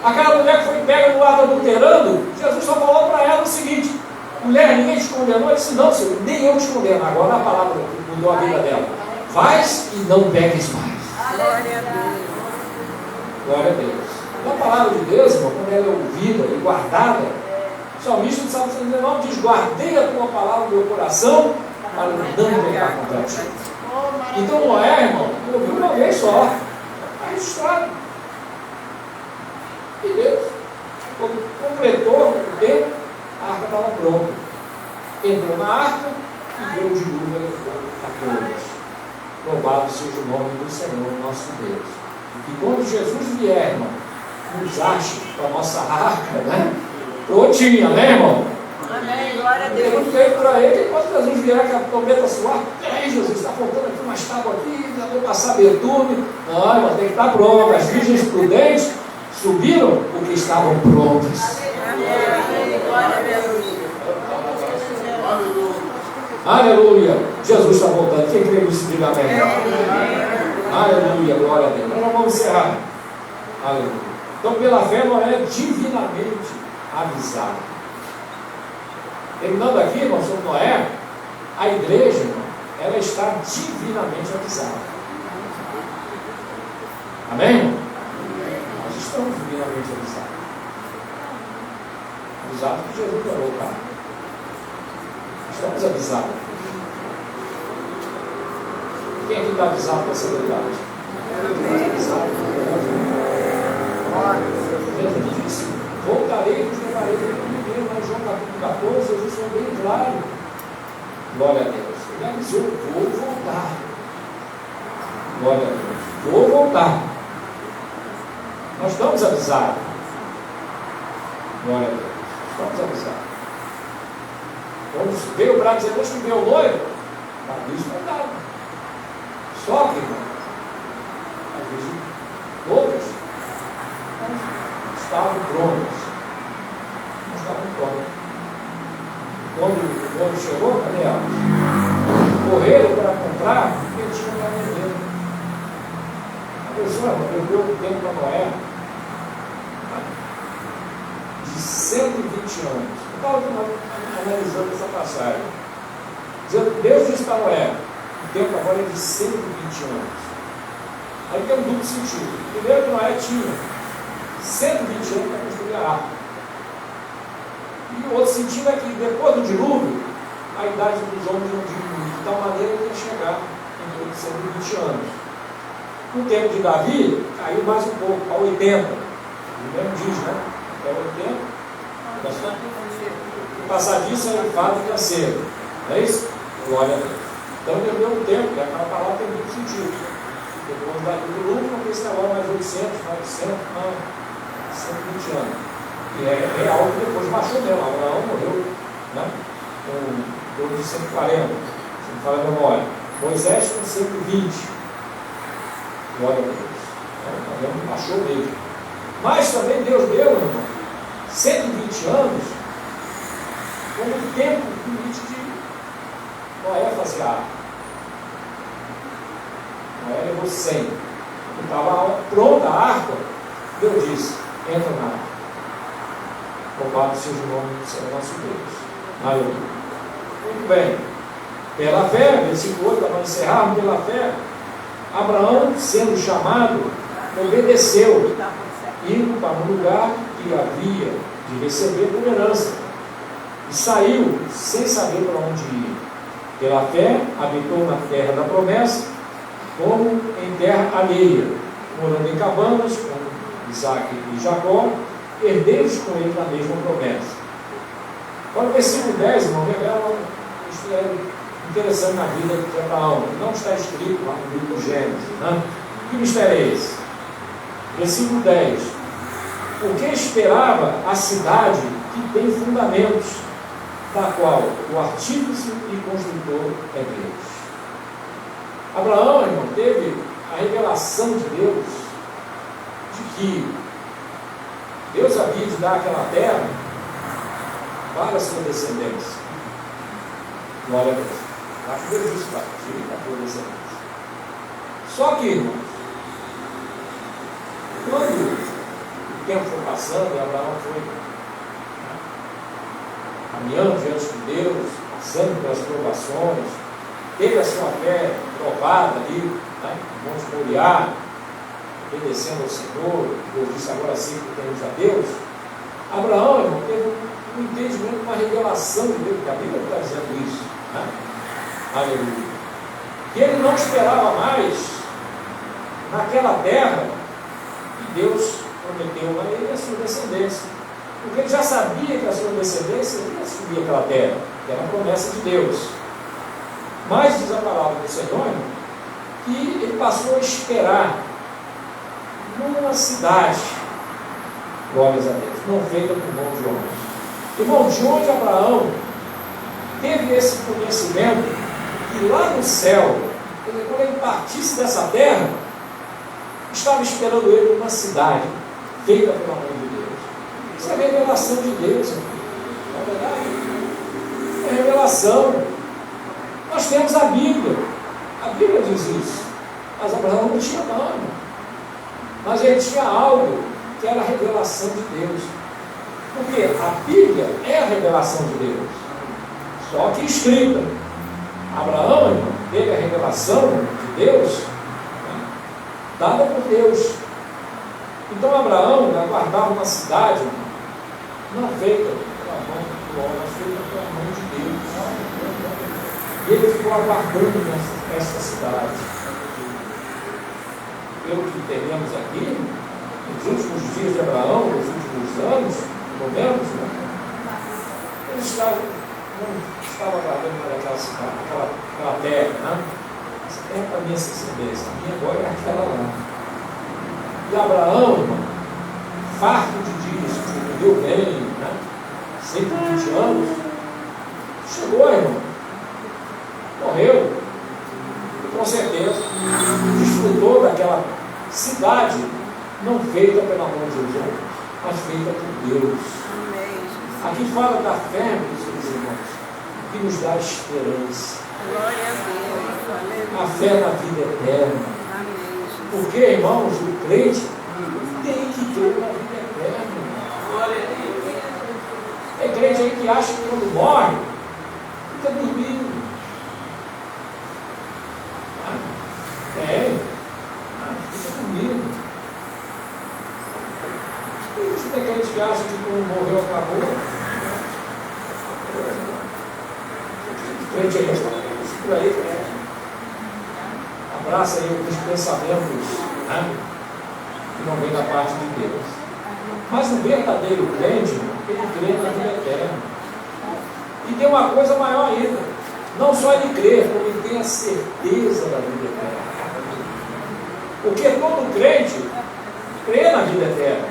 Aquela mulher que foi pega no lado adulterando, Jesus só falou para ela o seguinte, mulher, ninguém te condenou? Eu disse, não, Senhor, nem eu te condeno. Agora a palavra mudou a vida dela. Vais e não peques mais. Glória a Deus. Glória a Deus. E a palavra de Deus, irmão, quando ela é ouvida e guardada, o salmista do Salmo 119 diz, guardei a tua palavra no meu coração para não pecar contra ti. Então Noé, irmão, ouviu uma vez só. Está registrado. E Deus completou o tempo, a arca estava pronta. Entrou na arca e deu o dilúvio a todos. Louvado seja o nome do Senhor, nosso Deus. E quando Jesus vier, irmão, nos ache para a nossa arca, né? Prontinha, né, irmão? Amém, glória a Deus. Eu perguntei para ele, quando Jesus vier que a tormenta suar, Jesus, está faltando aqui umas tábuas aqui, já vou passar betume. Não, irmão, tem que estar pronto. As virgens prudentes subiram porque estavam prontas. Amém, glória a Deus. Aleluia. Jesus está voltando. Quem crê nisso, diga amém. Aleluia, glória a Deus. Então vamos encerrar. Aleluia. Então, pela fé, Noé é divinamente avisado. Terminando aqui, irmão, sobre Noé, a igreja, irmão, ela está divinamente avisada. Amém, irmão? Nós estamos divinamente avisados. Avisados que Jesus vai voltar. Estamos avisados. Quem aqui está avisado para essa verdade? Estamos avisados. Jesus disse, voltarei e vos levarei primeiro, mas João capítulo 14, Jesus foi bem claro. Glória a Deus. Ele avisou, vou voltar. Glória a Deus. Vou voltar. Nós estamos avisados. Glória a Deus. Estamos avisados. Quando veio para dizer, Deus que veio o noivo, aviso foi dado. Só que, irmão, às vezes, outras estavam prontas. Não estavam prontas. Quando chegou, cadê elas? Correram para comprar porque eles tinham para vender. A pessoa perdeu o tempo para Noé de 120 anos. Eu estava analisando essa passagem. Dizendo, Deus disse para Noé, o tempo agora é de 120 anos. Aí tem um duplo sentido. Primeiro que Noé tinha 120 anos para construir a arca. E o outro sentido é que depois do dilúvio, a idade dos homens não diminuiu, de tal maneira que ia chegar em torno de 120 anos. No tempo de Davi, caiu mais um pouco, a 80. Ele mesmo diz, né? Até 80. E passar disso é o fato de nascer. Não é isso? Glória a Deus. Então ele deu um tempo, e aquela palavra tem muito sentido. Depois do dilúvio, não precisa agora mais 800, 900, não, 120 anos. E é real que depois baixou mesmo. Abraão morreu, né? Com torno de 140, se não fala a memória. Moisés com 120. Glória a Deus. Então, tá vendo que baixou mesmo. Mas também Deus deu, irmão, 120 anos como o tempo limite de Noé fazer a arca. Noé levou 100. Quando estava pronta a arca, Deus disse, entra na arca. Louvado seja o nome do Senhor nosso Deus. Aleluia. Muito bem. Pela fé, versículo 8, para encerrarmos, pela fé, Abraão, sendo chamado, obedeceu, indo para um lugar que havia de receber por herança, e saiu sem saber para onde ia. Pela fé, habitou na terra da promessa, como em terra alheia, morando em cabanas, com Isaac e Jacó, herdeiros com ele na mesma promessa. Agora o versículo 10, irmão, revela um mistério interessante na vida de Abraão, que não está escrito lá no livro de Gênesis. Né? Que mistério é esse? Versículo 10. Porque esperava a cidade que tem fundamentos, da qual o artífice e construtor é Deus. Abraão, irmão, teve a revelação de Deus de que Deus havia de dar aquela terra para a sua descendência. Glória a Deus. Acho que Deus disse para a sua descendência. Só que, irmãos, quando o tempo foi passando e Abraão foi caminhando diante de Deus, passando pelas provações, teve a sua fé provada ali, né, no Monte Moriá, obedecendo ao Senhor. Deus disse: agora sim que temos a Deus. Abraão, irmão, teve um entendimento, uma revelação de Deus, que a Bíblia está dizendo isso, né? Aleluia. Que ele não esperava mais naquela terra que Deus prometeu a ele e a sua descendência, porque ele já sabia que a sua descendência ia subir aquela terra, que era a promessa de Deus. Mas diz a palavra do Senhor que ele passou a esperar numa cidade, glórias a Deus, não feita por mão de homens. Irmão, de onde Abraão teve esse conhecimento que lá no céu, quando ele partisse dessa terra, estava esperando ele numa cidade feita pela mão de Deus. Isso é revelação de Deus, não é verdade? É revelação. Nós temos a Bíblia diz isso, mas Abraão não tinha nada, mas ele tinha algo que era a revelação de Deus, porque a Bíblia é a revelação de Deus, só que escrita. Abraão, irmão, teve a revelação de Deus, né, dada por Deus. Então Abraão aguardava uma cidade, não feita pela mão do homem, mas feita pela mão de Deus. E ele ficou aguardando nessa cidade. Pelo que entendemos aqui, nos últimos dias de Abraão, nos últimos anos, pelo menos, né, ele não estava aguardando naquela cidade, aquela terra, né? Essa terra para mim é essa descendência, a minha agora é aquela lá. E Abraão, irmão, farto de dias, viveu bem, né? 120 anos, chegou, irmão, morreu, e com certeza desfrutou daquela cidade, não feita pela mão de Deus, mas feita por Deus. Aqui fala da fé, meus irmãos, que nos dá esperança. Glória a Deus. A fé na vida eterna. Amém. Porque, irmãos, o crente tem que ter uma vida eterna. Glória a Deus. Tem crente aí que acha que quando morre, fica dormindo. Fica dormindo. E tem crente que acha que quando morreu acabou. Crente aí, por aí, abraça aí os pensamentos, né, que não vem da parte de Deus. Mas o verdadeiro crente, ele crê na vida eterna. E tem uma coisa maior ainda, não só ele crê, como ele tem a certeza da vida eterna. Porque todo crente crê na vida eterna.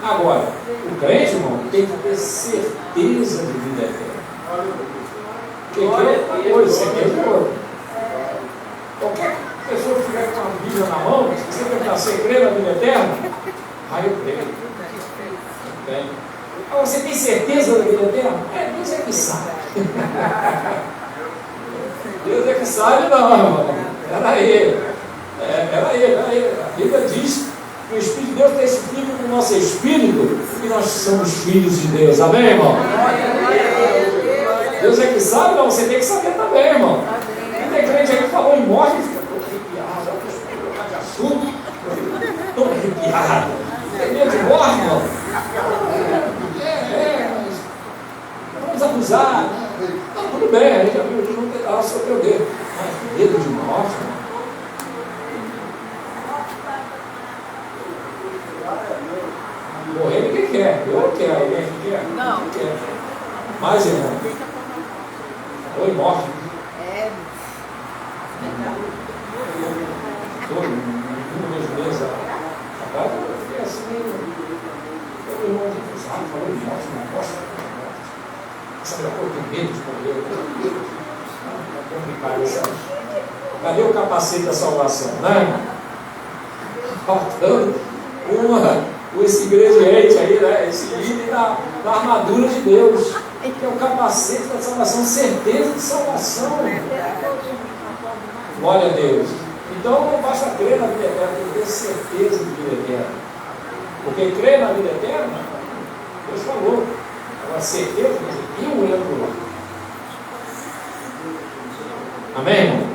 Agora, o crente, irmão, tem que ter certeza de vida eterna. Quem crê uma coisa, você crê de outra. Qualquer pessoa que estiver com a Bíblia na mão, se você perguntar, você crê na vida eterna? Eu creio. Tem. Agora, você tem certeza da vida eterna? Deus é que sabe. Deus é que sabe, não, irmão. Peraí. A Bíblia diz que o Espírito de Deus testifica com o nosso Espírito que nós somos filhos de Deus. Amém, irmão? Deus é que sabe, não, você tem que saber também, irmão. E tem crente aí que falou em morte e fica todo arrepiado, olha de assunto, todo arrepiado. Tem medo de morte, irmão? Mas vamos abusar. Não, tudo bem, a gente já viu que não tem nada sobre o dedo. Mas medo de morte, irmão. Morrer ninguém quer, eu não quero, alguém quer? Não quer. Mas, irmão, foi morte. Todo mundo meses atrás, eu fiquei assim, todo irmão de falou de morte, não gosta de morte. Sabe, eu tenho medo de morrer, é complicado isso. Cadê o capacete da salvação, né? Faltando esse ingrediente aí, né? Esse item da armadura de Deus, que é o capacete da salvação, certeza de salvação. Glória a Deus. Então não basta crer na vida eterna, tem que ter certeza de vida eterna. Porque crer na vida eterna, Deus falou, Agora, certeza, eu entro lá. Amém, irmão?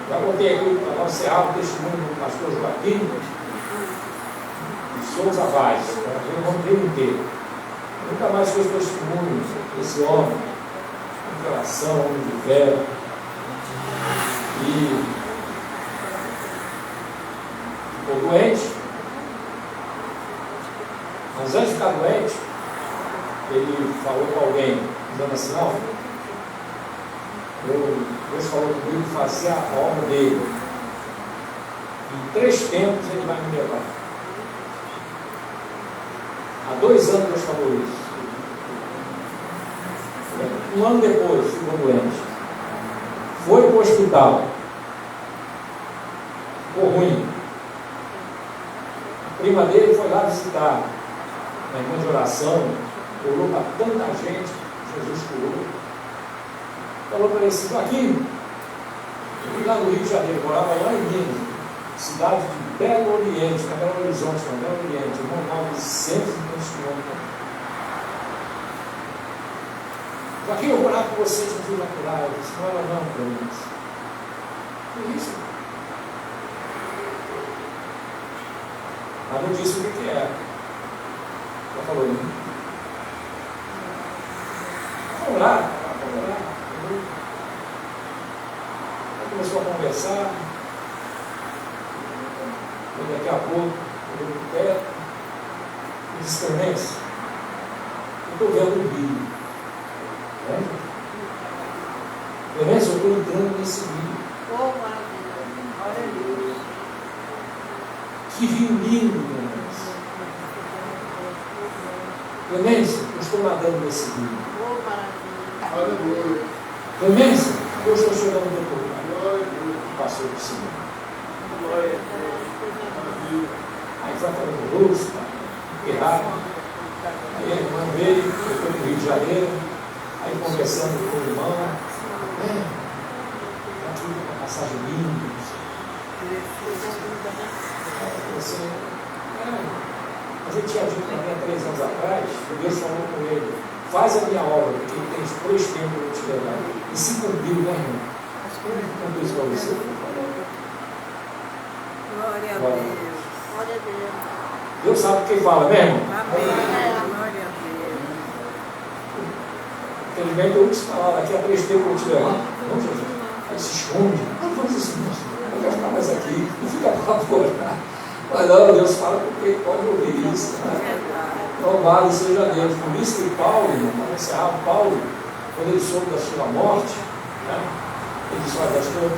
Já contei aqui para nós encerrar o testemunho do pastor Joaquim de Souza Vaz, para ver o nome dele inteiro. Nunca mais fez testemunho desse homem, de coração, homem de fé. E ficou doente. Mas antes de ficar doente, ele falou com alguém, dizendo assim, não, Deus falou comigo que fazia a obra dele. Em 3 tempos ele vai me levar. Há 2 anos Deus falou isso. 1 ano depois, ficou doente. Foi para o hospital. Ficou ruim. A prima dele foi lá visitar. Na irmã de oração, orou para tanta gente, Jesus curou. Falou para ele assim, Joaquim, eu fui lá no Rio de Janeiro, morava lá em Minas, cidade de Belo Oriente, na Belo Horizonte, na Belo Oriente, irmão, 900 quilômetros. Joaquim, eu vou orar com você, Jesus vai curar. Eu disse, não era não, para mim. Que isso? Mas não disse o que era. Ela falou, vamos lá. Aí começou a conversar. E daqui a pouco, eu olhei para o teto e disse, Clemência, eu estou vendo o rio. Clemência, eu estou entrando nesse rio. Oh, maravilha. Glória a Deus. Que rio lindo, Clemência. Clemência, eu estou nadando nesse rio. Oh, maravilha. Clemência, eu estou chegando no teu lugar. Passou por cima. Aí foi falando luz, errado. Aí a irmã veio, eu fui para o Rio de Janeiro, aí conversando com o irmão, aqui uma passagem linda. A gente tinha dito para mim há 3 anos atrás, Deus falou com ele, faz a minha obra, porque tem 3 tempos para eu te levar. E se cumpriu, né, irmão? Cumpriu isso para você? Glória a Deus. Glória a Deus. Deus sabe quem fala, né, irmão? Amém. Glória a Deus. Infelizmente eu te falar, daqui a 3 tempos eu vou te levar. Não, Jesus. Aí se esconde. Não faz isso, não. Eu quero ficar mais aqui. Não fica para fora. Mas não, Deus fala porque pode ouvir isso. Né? Louvado seja Deus. Por isso que Paulo, para encerrar, Paulo, quando ele soube da sua morte, né, ele disse, olha, pastor,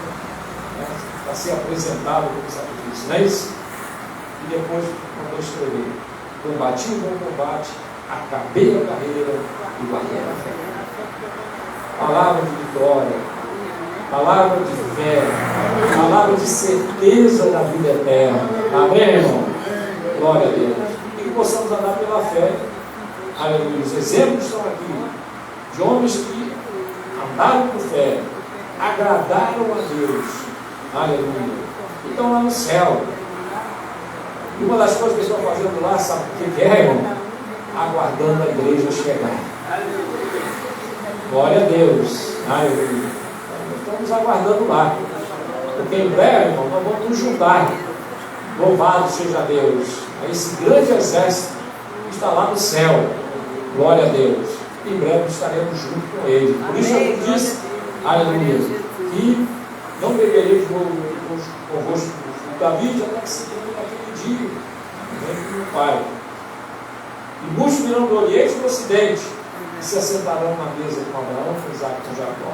para ser apresentado como sacrifício, não é isso? E depois, quando eu escrevi, combati o bom combate, acabei a carreira e guardei a fé. Palavra de vitória, palavra de fé, palavra de certeza da vida eterna. Amém, irmão? Glória a Deus. E que possamos andar pela fé. Aleluia. Os exemplos estão aqui de homens que andaram por fé, agradaram a Deus. Aleluia. E estão lá no céu. E uma das coisas que estão fazendo lá, sabe o que é, irmão? Aguardando a igreja chegar. Glória a Deus. Aleluia. Estamos aguardando lá. Porque em breve, irmão, nós vamos nos juntar. Louvado seja Deus. A esse grande exército que está lá no céu. Glória a Deus. Em breve estaremos juntos com ele. Por isso eu disse, aleluia, que não beberei convosco da vida até que se cumpra naquele dia. Vem com o Pai. E muitos virão do Oriente e do Ocidente e se assentarão na mesa com Abraão, com Isaac e com Jacó.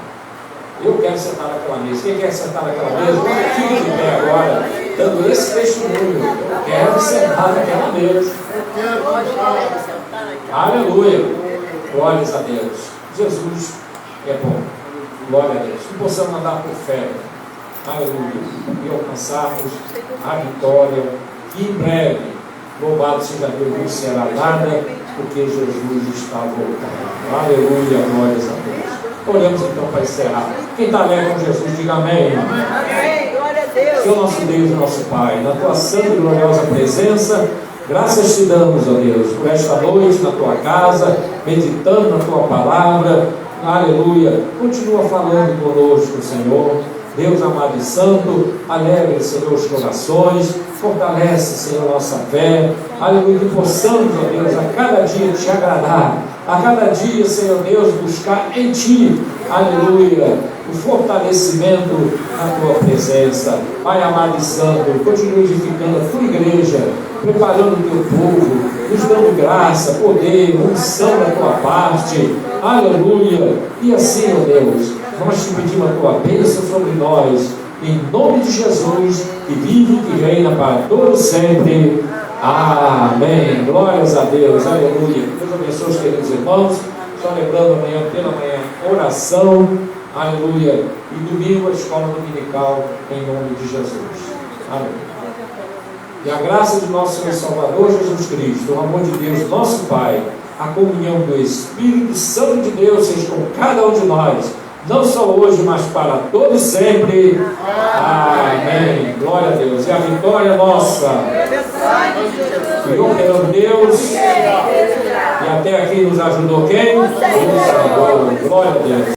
Eu quero sentar naquela mesa. Quem quer sentar naquela mesa? Fique de pé agora, dando esse testemunho. Eu quero sentar naquela mesa. Aleluia. Glórias a Deus. Jesus é bom. Glória a Deus. Que possamos andar por fé. Aleluia. E alcançarmos a vitória. Que em breve, louvado seja Deus, não será nada, porque Jesus está voltando. Aleluia. Glórias a Deus. Oremos então para encerrar. Quem está alegre com Jesus, diga amém. Amém. Glória a Deus. Senhor nosso Deus e nosso Pai, na tua santa e gloriosa presença, Graças te damos, ó Deus, por esta noite na tua casa, meditando na tua palavra. Aleluia. Continua falando conosco, Senhor. Deus amado e santo, alegra, Senhor, os corações, fortalece, Senhor, nossa fé. Aleluia. Que possamos, ó Deus, a cada dia te agradar. A cada dia, Senhor Deus, buscar em Ti, aleluia, o fortalecimento na Tua presença. Pai amado e santo, continue edificando a Tua igreja, preparando o Teu povo, nos dando graça, poder, unção da Tua parte, aleluia. E assim, ó Deus, nós te pedimos a Tua bênção sobre nós, em nome de Jesus, que vive e que reina para todos sempre. Amém. Glórias a Deus. Aleluia. Deus abençoe os queridos irmãos. Só lembrando amanhã, pela manhã, oração. Aleluia. E domingo a escola dominical, em nome de Jesus. Amém. E a graça de nosso Senhor Salvador Jesus Cristo, o amor de Deus, nosso Pai, a comunhão do Espírito Santo de Deus seja com cada um de nós, não só hoje, mas para todos sempre. Amém. Glória a Deus. E a vitória é nossa. E operando Deus. E até aqui nos ajudou quem? O Senhor. Glória a Deus.